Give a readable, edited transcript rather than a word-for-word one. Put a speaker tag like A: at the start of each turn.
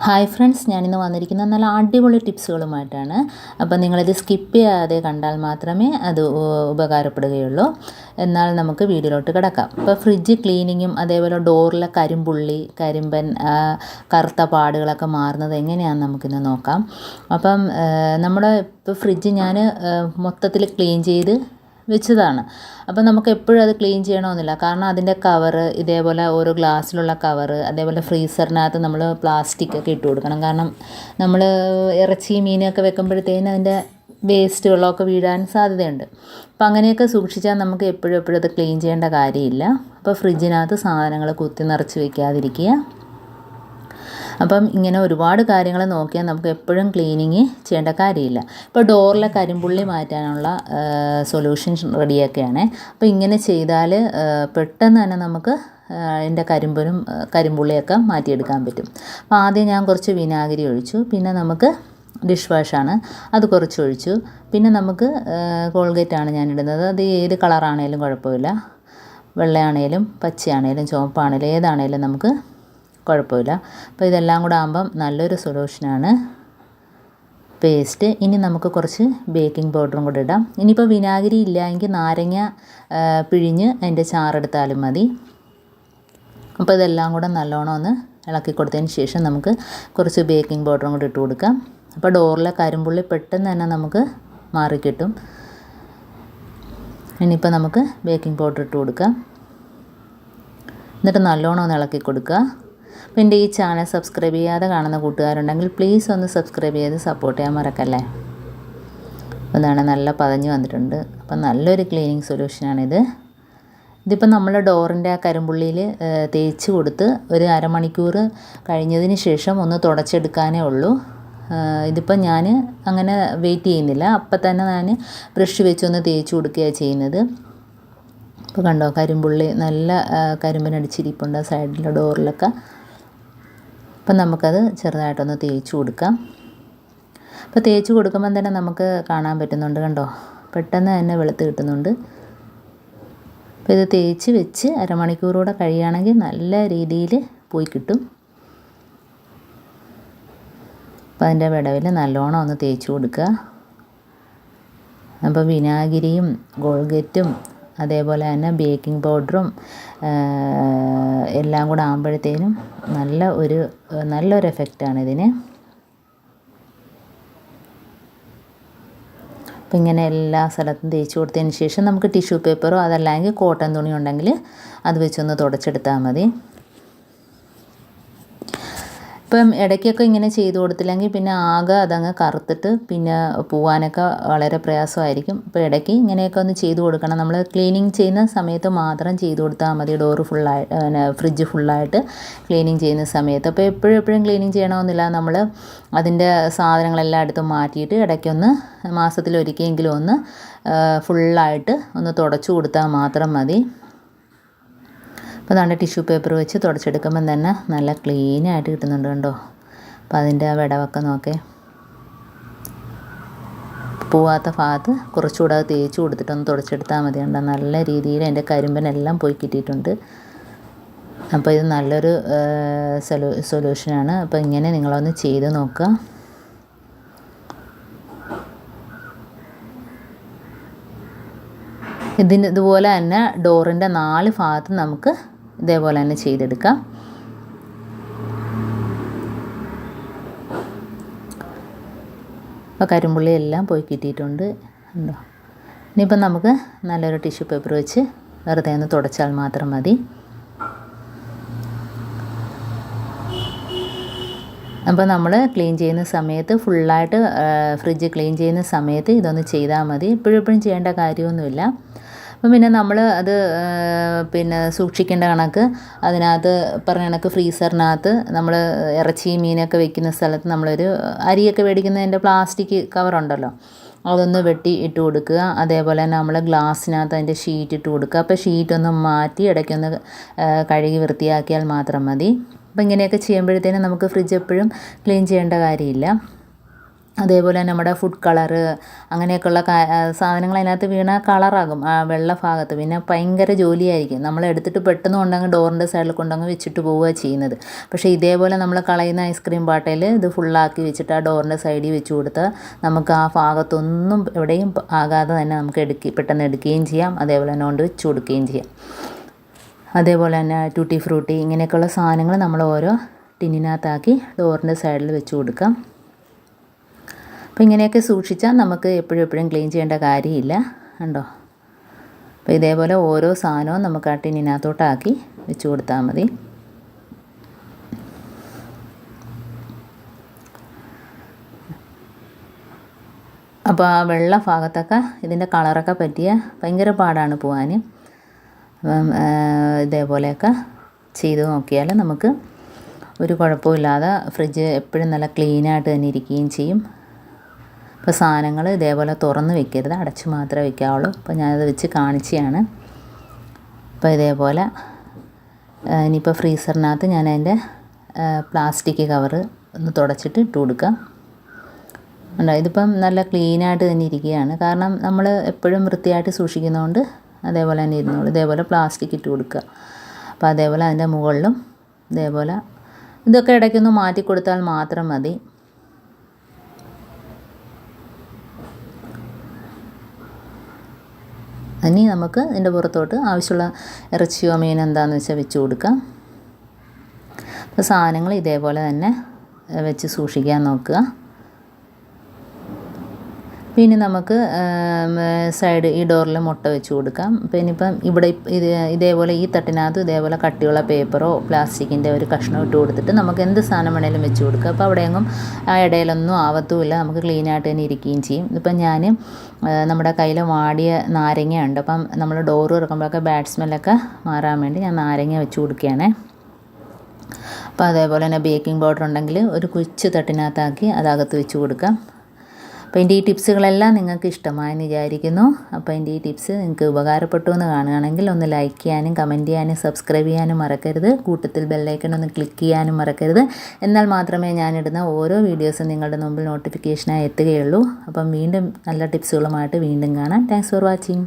A: Hi friends, ഞാനിന്ന് വന്നിരിക്കുന്ന നല്ല അടിപൊളി ടിപ്സുകളുമായിട്ടാണ്. അപ്പോൾ നിങ്ങളിത് സ്കിപ്പ് ചെയ്യാതെ കണ്ടാൽ മാത്രമേ അത് ഉപകാരപ്പെടുകയുള്ളൂ. എന്നാൽ നമുക്ക് വീഡിയോയിലോട്ട് കിടക്കാം. ഇപ്പോൾ ഫ്രിഡ്ജ് ക്ലീനിങ്ങും അതേപോലെ ഡോറിലെ കരിമ്പുള്ളി, കരിമ്പൻ, കറുത്ത പാടുകളൊക്കെ മാറുന്നത് എങ്ങനെയാണെന്ന് നമുക്കിന്ന് നോക്കാം. അപ്പം നമ്മുടെ ഇപ്പോൾ ഫ്രിഡ്ജ് ഞാൻ മൊത്തത്തിൽ ക്ലീൻ ചെയ്ത് വെച്ചതാണ്. അപ്പോൾ നമുക്ക് എപ്പോഴും അത് ക്ലീൻ ചെയ്യണമെന്നില്ല. കാരണം അതിൻ്റെ കവറ്, ഇതേപോലെ ഓരോ ഗ്ലാസ്സിലുള്ള കവറ്, അതേപോലെ ഫ്രീസറിനകത്ത് നമ്മൾ പ്ലാസ്റ്റിക് ഒക്കെ ഇട്ട് കൊടുക്കണം. കാരണം നമ്മൾ ഇറച്ചി മീനൊക്കെ വെക്കുമ്പോഴത്തേന് അതിൻ്റെ വേസ്റ്റ് വെള്ളമൊക്കെ വീഴാൻ സാധ്യതയുണ്ട്. അപ്പോൾ അങ്ങനെയൊക്കെ സൂക്ഷിച്ചാൽ നമുക്ക് എപ്പോഴും അത് ക്ലീൻ ചെയ്യേണ്ട കാര്യമില്ല. അപ്പോൾ ഫ്രിഡ്ജിനകത്ത് സാധനങ്ങൾ കുത്തി നിറച്ച് വയ്ക്കാതിരിക്കുക. അപ്പം ഇങ്ങനെ ഒരുപാട് കാര്യങ്ങൾ നോക്കിയാൽ നമുക്ക് എപ്പോഴും ക്ലീനിങ് ചെയ്യേണ്ട കാര്യമില്ല. ഇപ്പോൾ ഡോറിലെ കരിമ്പുള്ളി മാറ്റാനുള്ള സൊല്യൂഷൻ റെഡിയൊക്കെയാണ്. അപ്പോൾ ഇങ്ങനെ ചെയ്താൽ പെട്ടെന്ന് തന്നെ നമുക്ക് അതിൻ്റെ കരിമ്പുള്ളിയൊക്കെ മാറ്റിയെടുക്കാൻ പറ്റും. അപ്പോൾ ആദ്യം ഞാൻ കുറച്ച് വിനാഗിരി ഒഴിച്ചു. പിന്നെ നമുക്ക് ഡിഷ് വാഷാണ്, അത് കുറച്ച് ഒഴിച്ചു. പിന്നെ നമുക്ക് കോൾഗേറ്റാണ് ഞാൻ ഇടുന്നത്. അത് ഏത് കളറാണേലും കുഴപ്പമില്ല. വെള്ളയാണേലും പച്ചയാണേലും ചുവപ്പാണേലും ഏതാണേലും നമുക്ക് കുഴപ്പമില്ല. അപ്പോൾ ഇതെല്ലാം കൂടെ ആകുമ്പം നല്ലൊരു സൊല്യൂഷനാണ് പേസ്റ്റ്. ഇനി നമുക്ക് കുറച്ച് ബേക്കിംഗ് പൗഡറും കൂടെ ഇടാം. ഇനിയിപ്പോൾ വിനാഗിരി ഇല്ല എങ്കിൽ നാരങ്ങ പിഴിഞ്ഞ് അതിൻ്റെ ചാറെടുത്താലും മതി. അപ്പോൾ ഇതെല്ലാം കൂടെ നല്ലോണം ഒന്ന് ഇളക്കി കൊടുത്തതിന് ശേഷം നമുക്ക് കുറച്ച് ബേക്കിംഗ് പൗഡറും കൂടെ ഇട്ട് കൊടുക്കാം. അപ്പോൾ ഡോറിലെ കരിമ്പുള്ളി പെട്ടെന്ന് തന്നെ നമുക്ക് മാറിക്കിട്ടും. ഇനിയിപ്പോൾ നമുക്ക് ബേക്കിംഗ് പൗഡർ ഇട്ട് കൊടുക്കാം. എന്നിട്ട് നല്ലോണം ഒന്ന് ഇളക്കി കൊടുക്കുക. അപ്പോൾ എൻ്റെ ഈ ചാനൽ സബ്സ്ക്രൈബ് ചെയ്യാതെ കാണുന്ന കൂട്ടുകാരുണ്ടെങ്കിൽ പ്ലീസ് ഒന്ന് സബ്സ്ക്രൈബ് ചെയ്ത് സപ്പോർട്ട് ചെയ്യാൻ മറക്കല്ലേ. അതാണ് നല്ല പതഞ്ഞ് വന്നിട്ടുണ്ട്. അപ്പം നല്ലൊരു ക്ലീനിങ് സൊല്യൂഷനാണിത്. ഇതിപ്പോൾ നമ്മൾ ഡോറിൻ്റെ ആ കരിമ്പുള്ളിയിൽ തേച്ച് കൊടുത്ത് ഒരു അരമണിക്കൂർ കഴിഞ്ഞതിന് ശേഷം ഒന്ന് തുടച്ചെടുക്കാനേ ഉള്ളൂ. ഇതിപ്പോൾ ഞാൻ അങ്ങനെ വെയിറ്റ് ചെയ്യുന്നില്ല. അപ്പം തന്നെ ഞാൻ ബ്രഷ് വെച്ചൊന്ന് തേച്ച് കൊടുക്കുകയാണ് ചെയ്യുന്നത്. ഇപ്പോൾ കണ്ടോ, കരിമ്പുള്ളി നല്ല കരിമ്പനടിച്ചിരിപ്പുണ്ട് സൈഡിലെ ഡോറിലൊക്കെ. അപ്പം നമുക്കത് ചെറുതായിട്ടൊന്ന് തേച്ച് കൊടുക്കാം. അപ്പോൾ തേച്ച് കൊടുക്കുമ്പം തന്നെ നമുക്ക് കാണാൻ പറ്റുന്നുണ്ട്, കണ്ടോ, പെട്ടെന്ന് തന്നെ വെളുത്ത് കിട്ടുന്നുണ്ട്. അപ്പോൾ ഇത് തേച്ച് വെച്ച് അരമണിക്കൂറൂടെ കഴിയുകയാണെങ്കിൽ നല്ല രീതിയിൽ പോയി കിട്ടും. അപ്പോൾ അതിൻ്റെ വിടവിൽ നല്ലോണം ഒന്ന് തേച്ച് കൊടുക്കുക. അപ്പോൾ വിനാഗിരിയും കോൾഗേറ്റും അതേപോലെ തന്നെ ബേക്കിംഗ് പൗഡറും എല്ലാം കൂടെ ആകുമ്പോഴത്തേനും നല്ലൊരു എഫക്റ്റാണ് ഇതിന്. അപ്പം ഇങ്ങനെ എല്ലാ സ്ഥലത്തും തേച്ച് കൊടുത്തതിന് ശേഷം നമുക്ക് ടിഷ്യൂ പേപ്പറോ അതല്ലെങ്കിൽ കോട്ടൺ തുണി ഉണ്ടെങ്കിൽ അത് വെച്ചൊന്ന് തുടച്ചെടുത്താൽ മതി. ഇപ്പം ഇടയ്ക്കൊക്കെ ഇങ്ങനെ ചെയ്ത് കൊടുത്തില്ലെങ്കിൽ പിന്നെ ആകെ അതങ്ങ് കറുത്തിട്ട് പിന്നെ പോകാനൊക്കെ വളരെ പ്രയാസമായിരിക്കും. അപ്പോൾ ഇടയ്ക്ക് ഇങ്ങനെയൊക്കെ ഒന്ന് ചെയ്ത് കൊടുക്കണം. നമ്മൾ ക്ലീനിങ് ചെയ്യുന്ന സമയത്ത് മാത്രം ചെയ്ത് കൊടുത്താൽ മതി. ഡോറ് ഫ്രിഡ്ജ് ഫുള്ളായിട്ട് ക്ലീനിങ് ചെയ്യുന്ന സമയത്ത്. അപ്പോൾ എപ്പോഴും ക്ലീനിങ് ചെയ്യണമെന്നില്ല. നമ്മൾ അതിൻ്റെ സാധനങ്ങളെല്ലാം എടുത്ത് മാറ്റിയിട്ട് ഇടയ്ക്കൊന്ന് മാസത്തിലൊരിക്കലെങ്കിലും ഒന്ന് ഫുള്ളായിട്ട് ഒന്ന് തുടച്ചു കൊടുത്താൽ മാത്രം മതി. അപ്പോൾ അതാണ്ട് ടിഷ്യൂ പേപ്പർ വെച്ച് തുടച്ചെടുക്കുമ്പം തന്നെ നല്ല ക്ലീനായിട്ട് കിട്ടുന്നുണ്ട്, കണ്ടോ. അപ്പോൾ അതിൻ്റെ ആ വിടവൊക്കെ നോക്കേ. പോവാത്ത ഭാഗത്ത് കുറച്ചുകൂടെ അത് തേച്ച് കൊടുത്തിട്ടൊന്ന് തുടച്ചെടുത്താൽ മതി. കണ്ടോ, നല്ല രീതിയിൽ എൻ്റെ കരിമ്പനെല്ലാം പോയി കിട്ടിയിട്ടുണ്ട്. അപ്പോൾ ഇത് നല്ലൊരു സൊല്യൂഷനാണ്. അപ്പോൾ ഇങ്ങനെ നിങ്ങളൊന്ന് ചെയ്ത് നോക്കുക. ഇതുപോലെ തന്നെ ഡോറിൻ്റെ 4 ഭാഗത്ത് നമുക്ക് ഇതേപോലെ തന്നെ ചെയ്തെടുക്കാം. അപ്പോൾ കരിമ്പുള്ളി എല്ലാം പോയി കിട്ടിയിട്ടുണ്ട്, ഉണ്ടോ. ഇനിയിപ്പം നമുക്ക് നല്ലൊരു ടിഷ്യൂ പേപ്പർ വെച്ച് വെറുതെ ഒന്ന് തുടച്ചാൽ മാത്രം മതി. അപ്പോൾ നമ്മൾ ക്ലീൻ ചെയ്യുന്ന സമയത്ത് ഫുള്ളായിട്ട് ഫ്രിഡ്ജ് ക്ലീൻ ചെയ്യുന്ന സമയത്ത് ഇതൊന്ന് ചെയ്താൽ മതി. എപ്പോഴും ചെയ്യേണ്ട കാര്യമൊന്നുമില്ല. അപ്പം പിന്നെ നമ്മൾ അത് സൂക്ഷിക്കേണ്ട കണക്ക് അതിനകത്ത് പറഞ്ഞ കണക്ക് ഫ്രീസറിനകത്ത് നമ്മൾ ഇറച്ചി മീനൊക്കെ വെക്കുന്ന സ്ഥലത്ത് നമ്മളൊരു അരിയൊക്കെ മേടിക്കുന്നതിൻ്റെ പ്ലാസ്റ്റിക് കവറുണ്ടല്ലോ, അതൊന്ന് വെട്ടി ഇട്ട് കൊടുക്കുക. അതേപോലെ തന്നെ നമ്മൾ ഗ്ലാസ്സിനകത്ത് അതിൻ്റെ ഷീറ്റ് ഇട്ട് കൊടുക്കുക. അപ്പോൾ ഷീറ്റൊന്ന് മാറ്റി ഇടയ്ക്കൊന്ന് കഴുകി വൃത്തിയാക്കിയാൽ മാത്രം മതി. അപ്പോൾ ഇങ്ങനെയൊക്കെ ചെയ്യുമ്പോഴത്തേനും നമുക്ക് ഫ്രിഡ്ജ് എപ്പോഴും ക്ലീൻ ചെയ്യേണ്ട കാര്യമില്ല. അതേപോലെ നമ്മുടെ ഫുഡ് കളറ് അങ്ങനെയൊക്കെയുള്ള സാധനങ്ങൾ അതിനകത്ത് വീണാൽ കളറാകും ആ വെള്ള ഭാഗത്ത്. പിന്നെ ഭയങ്കര ജോലിയായിരിക്കും. നമ്മൾ എടുത്തിട്ട് പെട്ടെന്ന് കൊണ്ടങ്ങ് ഡോറിൻ്റെ സൈഡിൽ കൊണ്ടങ്ങ് വെച്ചിട്ട് പോവുക ചെയ്യുന്നത്. പക്ഷേ ഇതേപോലെ നമ്മൾ കളയുന്ന ഐസ്ക്രീം പാട്ടയിൽ ഇത് ഫുള്ളാക്കി വെച്ചിട്ട് ആ ഡോറിൻ്റെ സൈഡിൽ വെച്ച് കൊടുത്താൽ നമുക്ക് ആ ഭാഗത്തൊന്നും എവിടെയും ആകാതെ തന്നെ നമുക്ക് പെട്ടെന്ന് എടുക്കുകയും ചെയ്യാം. അതേപോലെ തന്നെ കൊണ്ട് വെച്ച് കൊടുക്കുകയും ചെയ്യാം. അതേപോലെ തന്നെ ടൂട്ടി ഫ്രൂട്ടി ഇങ്ങനെയൊക്കെയുള്ള സാധനങ്ങൾ നമ്മൾ ഓരോ ടിന്നിനകത്താക്കി ഡോറിൻ്റെ സൈഡിൽ വെച്ച് കൊടുക്കാം. അപ്പോൾ ഇങ്ങനെയൊക്കെ സൂക്ഷിച്ചാൽ നമുക്ക് എപ്പോഴും ക്ലീൻ ചെയ്യേണ്ട കാര്യമില്ല. കണ്ടോ? അപ്പോൾ ഇതേപോലെ ഓരോ സാധനവും നമുക്ക് ആ ടിന്നിനകത്തോട്ടാക്കി വെച്ച് കൊടുത്താൽ മതി. അപ്പോൾ ആ വെള്ള ഭാഗത്തൊക്കെ ഇതിൻ്റെ കളറൊക്കെ പറ്റിയ ഭയങ്കര പാടാണ് പോകാൻ. ഇതേപോലെയൊക്കെ ചെയ്ത് നോക്കിയാൽ നമുക്ക് ഒരു കുഴപ്പമില്ലാതെ ഫ്രിഡ്ജ് എപ്പോഴും നല്ല ക്ലീനായിട്ട് തന്നെ ഇരിക്കുകയും ചെയ്യും. അപ്പോൾ സാധനങ്ങൾ ഇതേപോലെ തുറന്ന് വെക്കരുത്, അടച്ച് മാത്രമേ വെക്കാവുള്ളൂ. അപ്പോൾ ഞാനത് വെച്ച് കാണിച്ചതാണ്. അപ്പോൾ ഇതേപോലെ ഇനിയിപ്പോൾ ഫ്രീസറിനകത്ത് ഞാൻ അതിൻ്റെ പ്ലാസ്റ്റിക് കവറ് ഒന്ന് തുടച്ചിട്ട് ഇട്ട് കൊടുക്കാം. ഉണ്ടോ? ഇതിപ്പം നല്ല ക്ലീനായിട്ട് തന്നെ ഇരിക്കുകയാണ്. കാരണം നമ്മൾ എപ്പോഴും വൃത്തിയായിട്ട് സൂക്ഷിക്കുന്നതുകൊണ്ട് അതേപോലെ തന്നെ ഇരുന്നോളൂ. ഇതേപോലെ പ്ലാസ്റ്റിക് ഇട്ട് കൊടുക്കുക. അപ്പോൾ അതേപോലെ അതിൻ്റെ മുകളിലും ഇതേപോലെ ഇതൊക്കെ ഇടയ്ക്കൊന്ന് മാറ്റി കൊടുത്താൽ മാത്രം മതി. ഇനി നമുക്ക് ഇതിൻ്റെ പുറത്തോട്ട് ആവശ്യമുള്ള ഇറച്ചിയോ മീനോ എന്താണെന്ന് വെച്ചാൽ വെച്ച് കൊടുക്കാം. അപ്പോൾ സാധനങ്ങൾ ഇതേപോലെ തന്നെ വെച്ച് സൂക്ഷിക്കാൻ നോക്കുക. പിന്നെ നമുക്ക് സൈഡ് ഈ ഡോറിൽ മുട്ട വെച്ച് കൊടുക്കാം. പിന്നെ ഇപ്പം ഇവിടെ ഇതേപോലെ ഈ തട്ടിനകത്ത് ഇതേപോലെ കട്ടിയുള്ള പേപ്പറോ പ്ലാസ്റ്റിക്കിൻ്റെ ഒരു കഷ്ണം ഇട്ട് കൊടുത്തിട്ട് നമുക്ക് എന്ത് സാധനം വേണേലും വെച്ച് കൊടുക്കുക. അപ്പോൾ അവിടെയെങ്ങും ആ ഇടയിലൊന്നും ആവത്തുമില്ല, നമുക്ക് ക്ലീനായിട്ട് തന്നെ ഇരിക്കുകയും ചെയ്യും. ഇപ്പം ഞാൻ നമ്മുടെ കയ്യിൽ വാടിയ നാരങ്ങ ഉണ്ട്. അപ്പം നമ്മൾ ഡോറ് തുറക്കുമ്പോഴൊക്കെ ബാഡ് സ്മെല്ലൊക്കെ മാറാൻ വേണ്ടി ഞാൻ നാരങ്ങ വെച്ച് കൊടുക്കുകയാണേ. അപ്പോൾ അതേപോലെ തന്നെ ബേക്കിംഗ് പൗഡർ ഉണ്ടെങ്കിൽ ഒരു കൊച്ചു തട്ടിനകത്താക്കി അതകത്ത് വെച്ച് കൊടുക്കാം. അപ്പോൾ എൻ്റെ ഈ ടിപ്സുകളെല്ലാം നിങ്ങൾക്ക് ഇഷ്ടമായെന്ന് വിചാരിക്കുന്നു. അപ്പോൾ എൻ്റെ ഈ ടിപ്സ് നിങ്ങൾക്ക് ഉപകാരപ്പെട്ടു എന്ന് കാണുകയാണെങ്കിൽ ഒന്ന് ലൈക്ക് ചെയ്യാനും കമൻറ്റ് ചെയ്യാനും സബ്സ്ക്രൈബ് ചെയ്യാനും മറക്കരുത്. കൂട്ടത്തിൽ ബെല്ലൈക്കൺ ഒന്ന് ക്ലിക്ക് ചെയ്യാനും മറക്കരുത്. എന്നാൽ മാത്രമേ ഞാനിടുന്ന ഓരോ വീഡിയോസും നിങ്ങളുടെ മുമ്പിൽ നോട്ടിഫിക്കേഷനായി എത്തുകയുള്ളൂ. അപ്പം വീണ്ടും നല്ല ടിപ്സുകളുമായിട്ട് വീണ്ടും കാണാം. Thanks for watching.